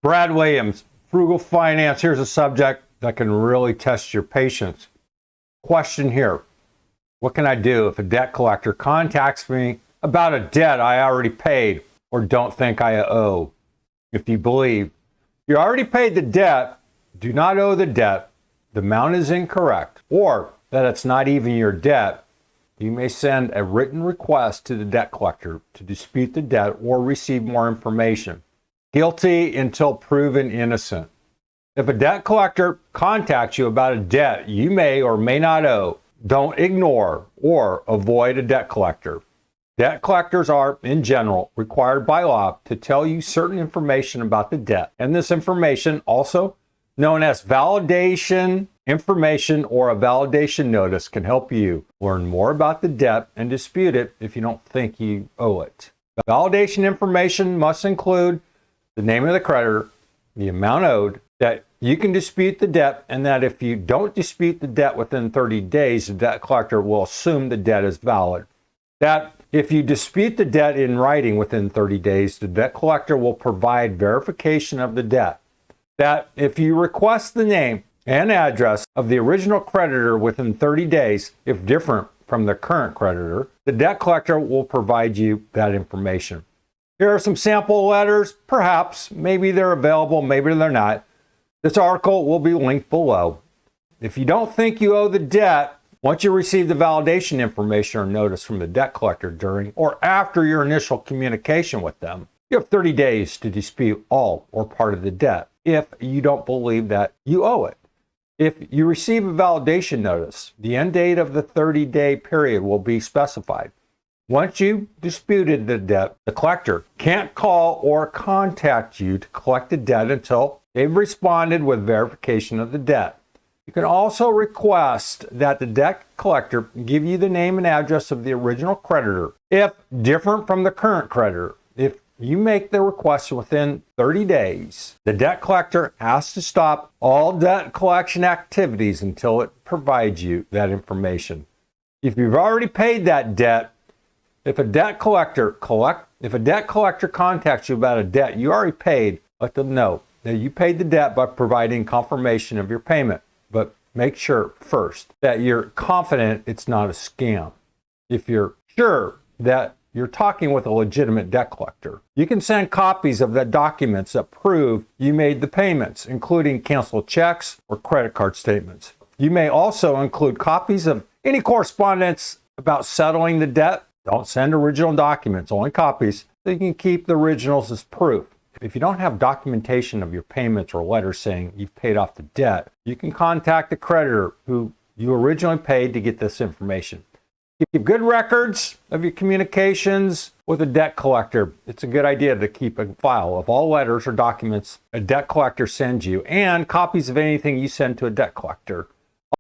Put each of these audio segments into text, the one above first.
Brad Williams, Frugal Finance. Here's a subject that can really test your patience. Question here. What can I do if a debt collector contacts me about a debt I already paid or don't think I owe? If you believe you already paid the debt, do not owe the debt, the amount is incorrect, or that it's not even your debt, you may send a written request to the debt collector to dispute the debt or receive more information. Guilty until proven innocent. If a debt collector contacts you about a debt you may or may not owe, don't ignore or avoid a debt collector. Debt collectors are, in general, required by law to tell you certain information about the debt, and this information, also known as validation information or a validation notice, can help you learn more about the debt and dispute it if you don't think you owe it. Validation information must include the name of the creditor, the amount owed, that you can dispute the debt, and that if you don't dispute the debt within 30 days, the debt collector will assume the debt is valid. That if you dispute the debt in writing within 30 days, the debt collector will provide verification of the debt. That if you request the name and address of the original creditor within 30 days, if different from the current creditor, the debt collector will provide you that information. Here are some sample letters. Perhaps, maybe they're available, maybe they're not. This article will be linked below. If you don't think you owe the debt, once you receive the validation information or notice from the debt collector during or after your initial communication with them, you have 30 days to dispute all or part of the debt if you don't believe that you owe it. If you receive a validation notice, the end date of the 30-day period will be specified. Once you disputed the debt, the collector can't call or contact you to collect the debt until they've responded with verification of the debt. You can also request that the debt collector give you the name and address of the original creditor, if different from the current creditor. If you make the request within 30 days, the debt collector has to stop all debt collection activities until it provides you that information. If you've already paid that debt, if a debt collector contacts you about a debt you already paid, let them know that you paid the debt by providing confirmation of your payment. But make sure first that you're confident it's not a scam. If you're sure that you're talking with a legitimate debt collector, you can send copies of the documents that prove you made the payments, including canceled checks or credit card statements. You may also include copies of any correspondence about settling the debt. Don't send original documents, only copies, so you can keep the originals as proof. If you don't have documentation of your payments or letters saying you've paid off the debt, you can contact the creditor who you originally paid to get this information. Keep good records of your communications with a debt collector. It's a good idea to keep a file of all letters or documents a debt collector sends you and copies of anything you send to a debt collector.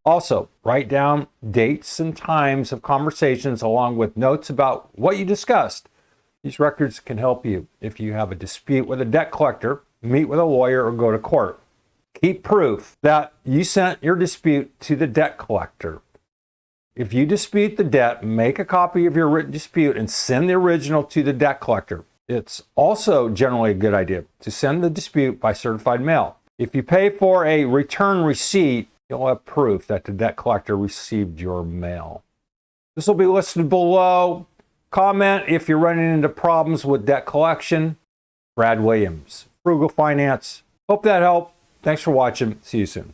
Also, write down dates and times of conversations along with notes about what you discussed. These records can help you if you have a dispute with a debt collector, meet with a lawyer, or go to court. Keep proof that you sent your dispute to the debt collector. If you dispute the debt, make a copy of your written dispute and send the original to the debt collector. It's also generally a good idea to send the dispute by certified mail. If you pay for a return receipt, you'll have proof that the debt collector received your mail. This will be listed below. Comment if you're running into problems with debt collection. Brad Williams, Frugal Finance. Hope that helped. Thanks for watching. See you soon.